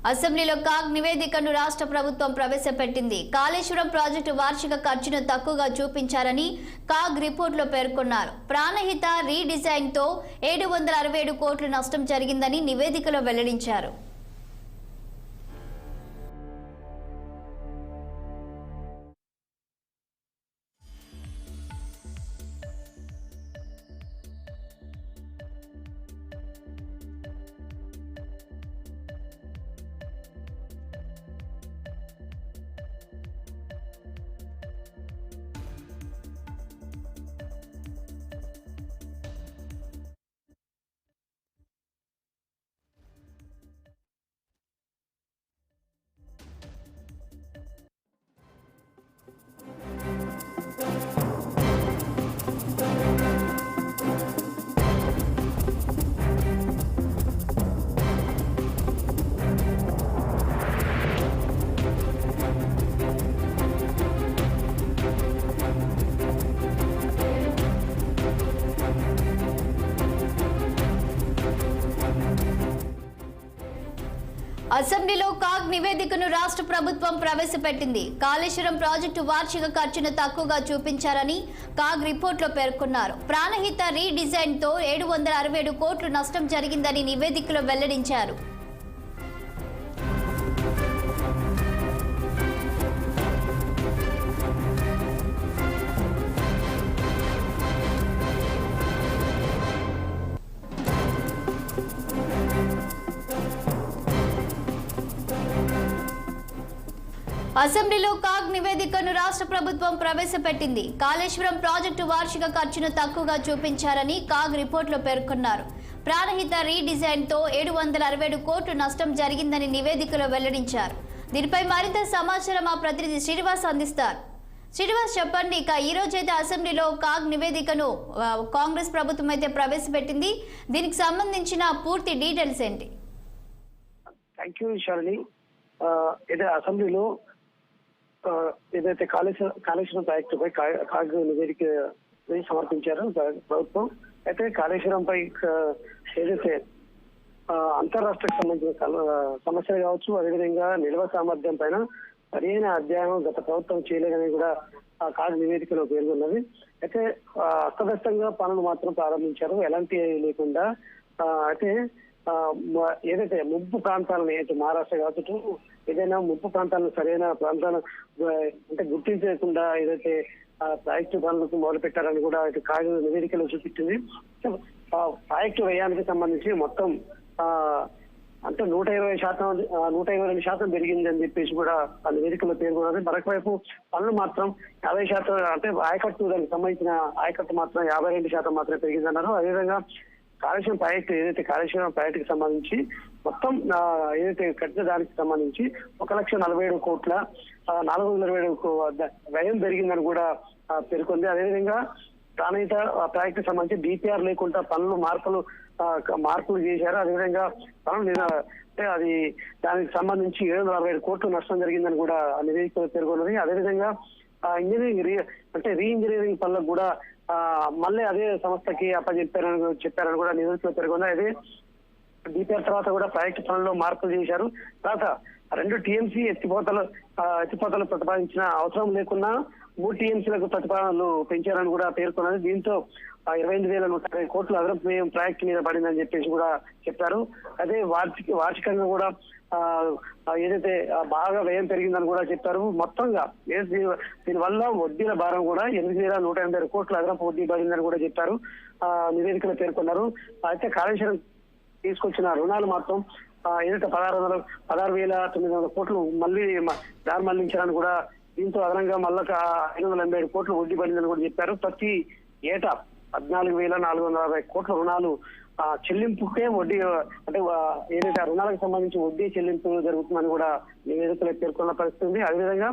అసెంబ్లీలో కాగ్ నివేదికను రాష్ట్ర ప్రభుత్వం ప్రవేశపెట్టింది. కాళేశ్వరం ప్రాజెక్టు వార్షిక ఖర్చును తక్కువగా చూపించారని కాగ్ రిపోర్టులో పేర్కొన్నారు. ప్రాణహిత రీడిజైన్తో 767 కోట్ల నష్టం జరిగిందని నివేదికలో వెల్లడించారు. అసెంబ్లీలో కాగ్ నివేదికను రాష్ట్ర ప్రభుత్వం ప్రవేశపెట్టింది. కాళేశ్వరం ప్రాజెక్టు వార్షిక ఖర్చును తక్కువగా చూపించారని కాగ్ రిపోర్టులో పేర్కొన్నారు. ప్రాణహిత రీడిజైన్తో 767 కోట్ల నష్టం జరిగిందని నివేదికలో వెల్లడించారు. అసెంబ్లీలో కాగ్ నివేదికను రాష్ట్ర ప్రభుత్వం ప్రవేశపెట్టింది. కాళేశ్వరం ప్రాజెక్టు వార్షిక ఖర్చును తక్కువగా చూపించారని కాగ్ రిపోర్టులో పేర్కొన్నారు. ప్రాణహిత రీడిజైన్తో 767 కోట్ల నష్టం జరిగిందని నివేదికలో వెల్లడించారు. దీనిపై మరింత సమాచారం మా ప్రతినిధి శ్రీనివాస్ అందిస్తారు. శ్రీనివాస్, చెప్పండి. ఇక ఈ రోజైతే అసెంబ్లీలో కాగ్ నివేదికను కాంగ్రెస్ ప్రభుత్వం అయితే ప్రవేశపెట్టింది. దీనికి సంబంధించిన పూర్తి డీటెయిల్స్ ఏంటి? Thank you Shalini. అసెంబ్లీలో ఏదైతే కాళేశ్వరం ప్రాజెక్టుపై కాగ్ నివేదిక సమర్పించారో ప్రభుత్వం, అయితే కాళేశ్వరంపై ఏదైతే అంతర్రాష్ట్రకు సంబంధించిన సమస్యలు కావచ్చు, అదేవిధంగా నిల్వ సామర్థ్యం పైన సరైన అధ్యయనం గత ప్రభుత్వం చేయలేదని కూడా ఆ కాగ్ నివేదికలో పేర్కొన్నది. అయితే అస్తవ్యస్తంగా పనులు మాత్రం ప్రారంభించారు, ఎలాంటి లేకుండా. అయితే ఏదైతే ముంపు ప్రాంతాలను, అయితే మహారాష్ట్ర కావచ్చు, ఏదైనా ముంపు ప్రాంతాలను సరైన ప్రాంతాలను అంటే గుర్తించకుండా ఏదైతే ప్రాజెక్టు పనులకు మొదలు పెట్టారని కూడా కాగ్ నివేదికలో చూపించింది. ప్రాజెక్టు వ్యయానికి సంబంధించి మొత్తం అంటే 122% పెరిగిందని చెప్పేసి కూడా ఆ నివేదికలో పేర్కొన్నది. మరొక వైపు పనులు మాత్రం 50%, అంటే ఆయకట్టు దానికి సంబంధించిన ఆయకట్టు మాత్రం 52% మాత్రమే పెరిగిందన్నారు. అదేవిధంగా కాళేశ్వరం ప్రాజెక్టు, ఏదైతే కాళేశ్వరం ప్రాజెక్టుకి సంబంధించి మొత్తం ఏదైతే కట్టిన దానికి సంబంధించి 1,47 కోట్ల 427 వ్యయం పెరిగిందని కూడా పేర్కొంది. అదేవిధంగా ప్రాణహిత ప్రాజెక్టుకి సంబంధించి డిపిఆర్ లేకుండా పనులు మార్పులు చేశారు. అదేవిధంగా పనులు అంటే అది దానికి సంబంధించి 767 కోట్ల నష్టం జరిగిందని కూడా ఆ నివేదికలో పేర్కొన్నది. అదేవిధంగా ఇంజనీరింగ్ రీ ఇంజనీరింగ్ పనులకు కూడా మళ్ళీ అదే సంస్థకి చెప్పారని కూడా నివేదికలో పేర్కొంది. అదే డిపిఆర్ తర్వాత కూడా ప్రాజెక్టు పనుల్లో మార్పులు చేశారు. తర్వాత 2 టీఎంసీ ఎత్తిపోతలు ప్రతిపాదించిన అవసరం లేకున్నా 3 టీఎంసీలకు ప్రతిపాదనలు పెంచారని కూడా పేర్కొన్నది. దీంతో 25,120 కోట్ల అదనపు వ్యయం ప్రాజెక్టు మీద పడిందని చెప్పేసి కూడా చెప్పారు. అదే వార్షికంగా కూడా ఏదైతే బాగా వ్యయం పెరిగిందని కూడా చెప్పారు. మొత్తంగా దీనివల్ల వడ్డీల భారం కూడా 8,180 కోట్ల అదనపు వడ్డీ పడిందని కూడా చెప్పారు, నివేదికలో పేర్కొన్నారు. అయితే కాళేశ్వరం తీసుకొచ్చిన రుణాలు మాత్రం ఏదైతే 16,900 కోట్లు మళ్ళీ దారి మళ్లించారని కూడా, దీంతో అదనంగా మళ్ళీ 587 కోట్లు వడ్డీ పడిందని కూడా చెప్పారు. ప్రతి ఏటా 14,460 కోట్ల రుణాలు చెల్లింపుకే వడ్డీ, అంటే ఏదైతే రుణాలకు సంబంధించి వడ్డీ చెల్లింపు జరుగుతుందని కూడా నివేదికలో పేర్కొన్న పరిస్థితి ఉంది. అదేవిధంగా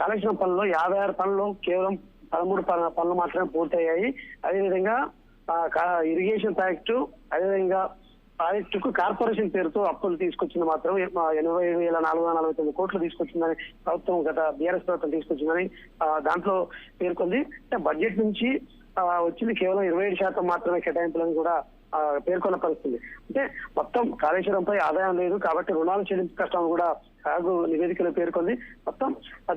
కాళేశ్వరం పనుల్లో 56 పనులు కేవలం 13 పనులు మాత్రమే పూర్తయ్యాయి. అదేవిధంగా ఇరిగేషన్ ప్రాజెక్టు, అదేవిధంగా ప్రాజెక్టుకు కార్పొరేషన్ పేరుతో అప్పులు తీసుకొచ్చింది మాత్రం 80,449 కోట్లు తీసుకొచ్చిందని ప్రభుత్వం, గత బీఆర్ఎస్ ప్రభుత్వం తీసుకొచ్చిందని దాంట్లో పేర్కొంది. అంటే బడ్జెట్ నుంచి వచ్చింది కేవలం 27% మాత్రమే కేటాయింపులని కూడా పేర్కొన్న పరిస్థితి. అంటే మొత్తం కాళేశ్వరంపై ఆదాయం లేదు కాబట్టి రుణాలు చెల్లింపు కష్టం కూడా కాగు నివేదికలో పేర్కొంది. మొత్తం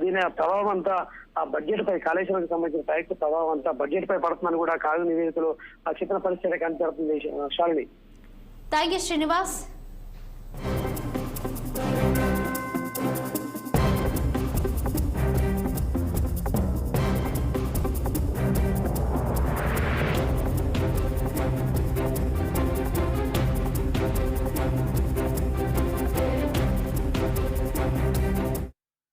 దీని ప్రభావం అంతా ఆ బడ్జెట్ పై, కాళేశ్వరానికి సంబంధించిన ప్రాజెక్టు ప్రభావం అంతా బడ్జెట్ పై పడుతుందని కూడా కాగు నివేదికలో చెప్పిన పరిస్థితి కనిపిస్తుంది. శాలిని. Thank you Srinivas.